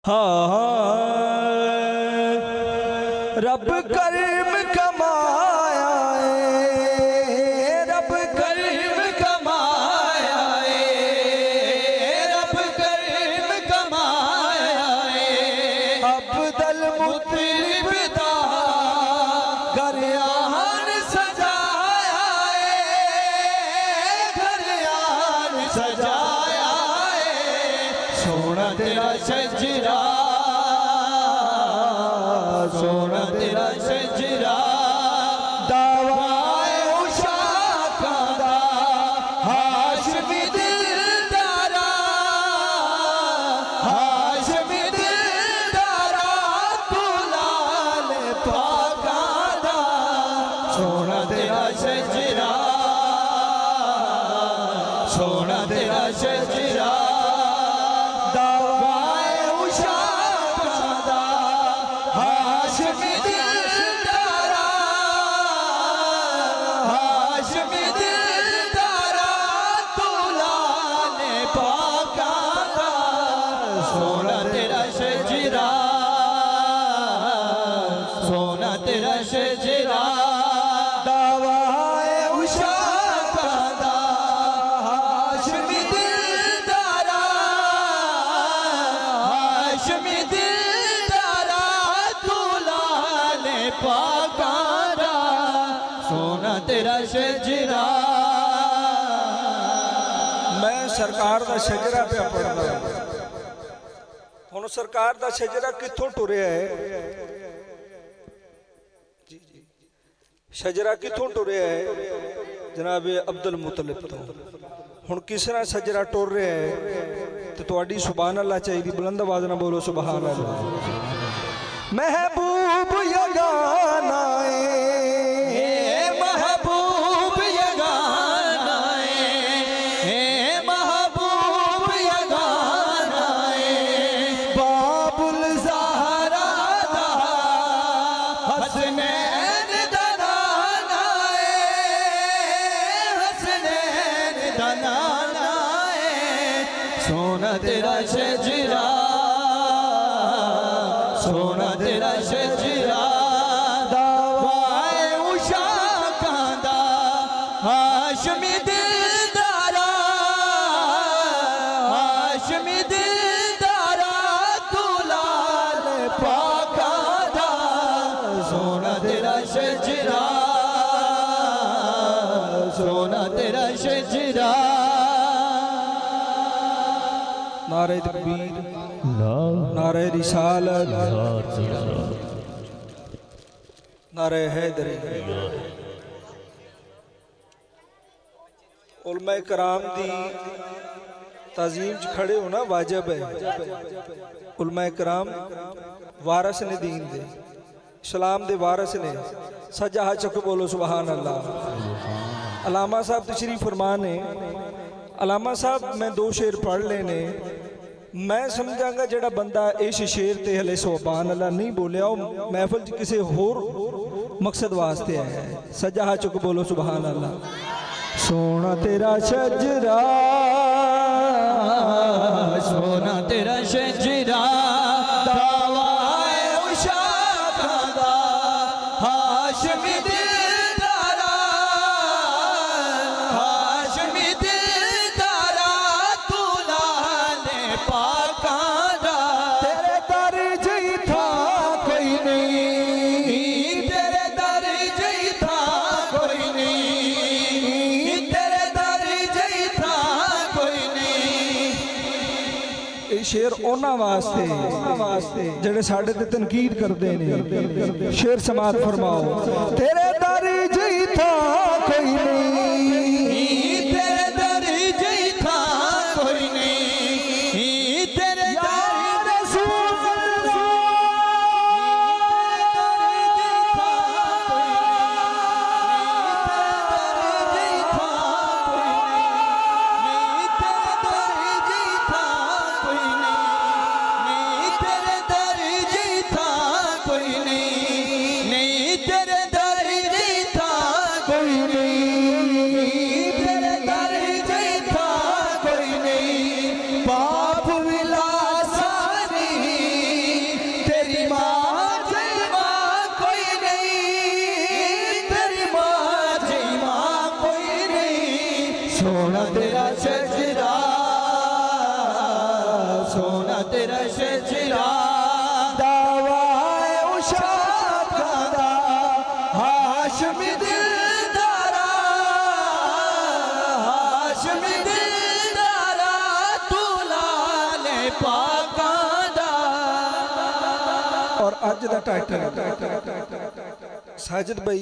हाँ रब कर्म कमाया है, रब कर्म कमाया है, रब कर्म कमाया है। अब्दुल मुत्तलिब दा घर आन सजाया है, घर आन सजाया है। सोना तेरा शजरा, सोना तेरा शजरा, दावाए उशाका दा हाशमी दिलदारा, हाशमी दिलदारा तू लाल पाका दा। सोना तेरा शजरा, सोना तेरा शजरा, शजरा दावाए उशाका दा हाशमी दिलदारा, हाशमी दिलदारा तू लाल पाका दा। सोना तेरा शजरा। मैं सरकार दा शजरा पे पढ़दा, हुण सरकार दा शजरा कित्थों टुरिया है? शजरा कितों टुरिया है? जनाब अब्दुल मुत्तलिब तो। हुण किस तरह शजरा टुर रहा है तो तुहाडी सुभान अल्लाह चाहिए। बुलंद आवाज़ ना बोलो सुभान अल्लाह। महबूब यगाना है, महबूब यगाना है, महबूब यगाना है। बाबुल ज़हरा दा हसनैन सोना तेरा शजरा, सोना तेरा शजरा, दावाए उशाका दा हाशमी दिलदारा, हाशमी दिलदारा तू लाल पाका दा। सोना तेरा शजरा, सोना तेरा शजरा। नारे तकबीर, नारे रिसालत, नारे हैदरी। उलमा कराम दी ताज़ीम च खड़े होना वाजिब है। उलमा कराम वारस ने दीन दे, इस्लाम दे वारस ने। सज्जा हाथ चुक बोलो सुभान अल्लाह। अलामा साहब तशरीफ फरमान है। अलामा साहब मैं दो शेर पढ़ लेने, मैं समझांगा जेड़ा बंदा इस शेर ते हले सुभान अल्लाह नहीं बोलिया वो महफिल च किसी होर मकसद वास्ते आया है। सज्जा हाथ चुक बोलो सुभान अल्लाह। सोना तेरा शजरा, सोना तेरा शजरा, दावाए उशाका दा हाशमी दिलदारा, हाशमी दिलदारा तू लाल पाका दा। तेरे दर जी था कोई नहीं, तेरे दर जी था कोई नहीं, तेरे दर जी था कोई नहीं। ये शेर उन्हां वास्ते जेड़े साडे ते तनकीद करदे ने। शेर समात फरमाओ। तेरे दर जी था कोई नहीं, तेरे दर जी था कोई नहीं, तेरे दर रसूल कोई नहीं, तेरे दर जी था कोई नहीं। शजरा दावा उशाका दा हाशमी दिलदारा हाशमी दिलदारा तू लाले पाका दा। और अज दा टाइटल साजिद भाई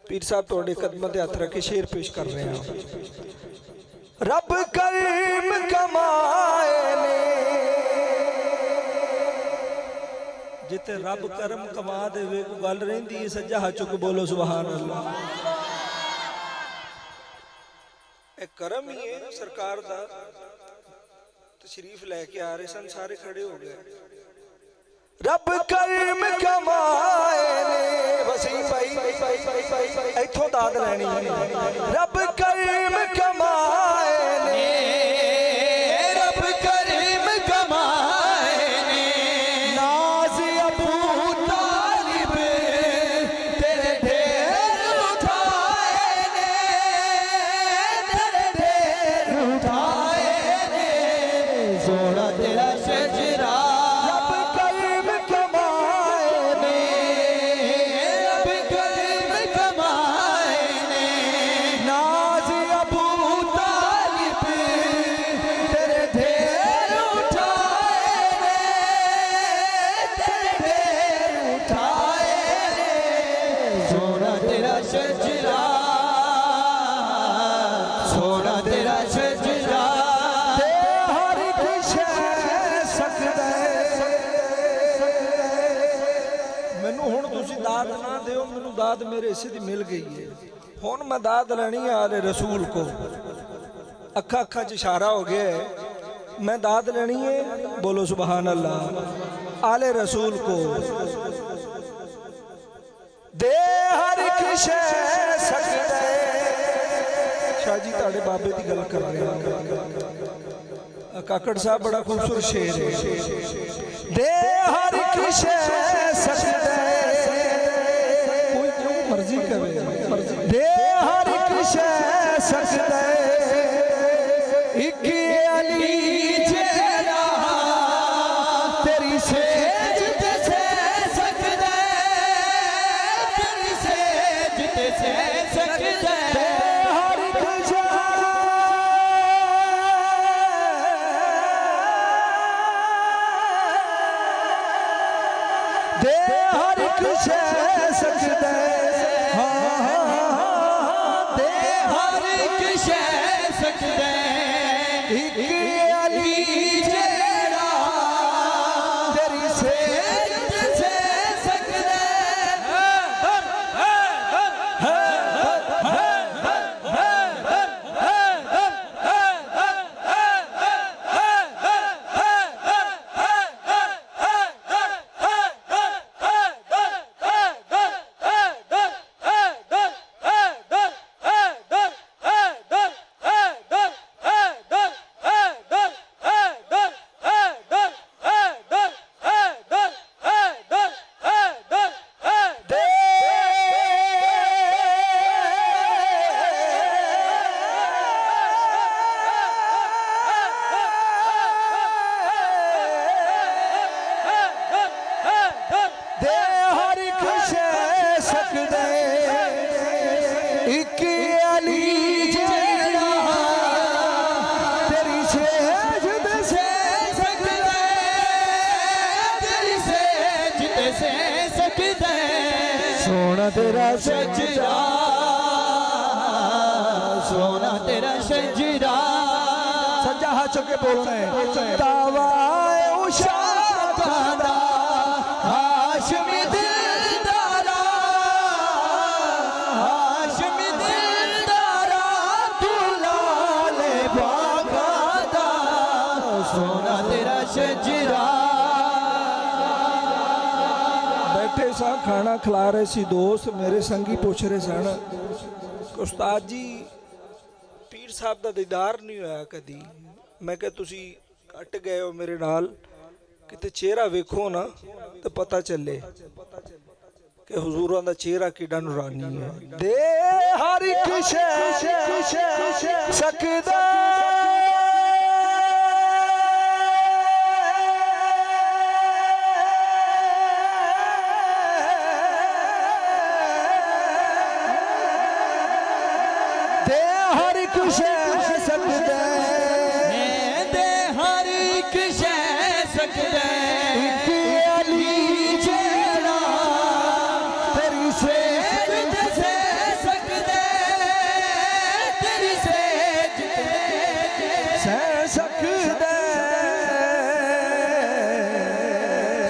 पीर साहब थोड़े कदमां ते हथ रख के शेर पेश कर रहे हैं। रब कर्म कमाए ने जिते रब कर्म कमा देवे को गल रहिंदी है सज्जा हाथ चुक बोलो सुभान अल्लाह। एक कर्म ही है सरकार दा तशरीफ लेके आ रहे सन सारे खड़े हो गए। रब कर्म कमाए ने वसीम भाई इथों दाद लैनी है। रब कर्म कमाए ने रब कर्म कमाए ने नाज़ अबू तालिब तेरे ढेर उठाए ने तेरे ढेर उठाए ने सोना तेरा शजरा दाद मेरे हिस्से दी मिल गई है। हुण मैं दाद लैनी है आले रसूल को। अखा अखा च इशारा हो गया है मैं दाद लैनी है बोलो सुभान अल्लाह। आले रसूल को दे हर एक शै सकदा शाह जी ताड़े बाबे की गल कर रहे हैं। काकड़ साहब बड़ा खूबसूरत शेर है। दे हर एक शै सकदा मर्जी करे दे हर एक शै सकदा एक अली जेड़ा तेरी सेज ते सकदा तेरी सेज ते सकदा हर एक दे हर एक शै सकदा सोना तेरा सजरा सोना तेरा शजरा सज्जा हाथ चुके बोलना है दावा उशाका दा हाशमी दिलदारा हाशमी दिलदारा तू लाले बागा दा सोना तेरा शजरा। बैठे सा खाना खिला रहे सी दोस्त मेरे संगी पूछ रहे सन उस्ताद जी पीर साहब का दीदार नहीं होया कदी। मैं क्या तुसी कट गए हो मेरे नाल किते चेहरा वेखो ना तो पता चले कि हुजूरां दा चेहरा किड़ा नूरानी है। दे हर एक शै सकदा सकदा इक अली जेड़ा तेरी सेज दसे सकदा तेरी सेज सह सकदा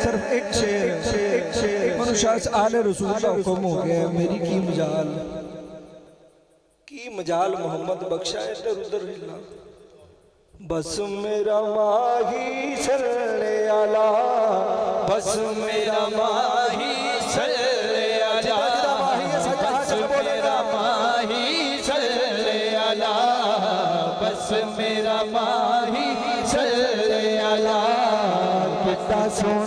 सिर्फ एक शेर मनुशास आले रसूल का हुक्म हो गया मेरी की मजाल मोहम्मद बख्शा इधर उधर हिलना बस मेरा माही सल्ले अला बस मेरा माही सल्ले अला बस मेरा माही सल्ले अला बस मेरा माही सल्ले अला कितना सोना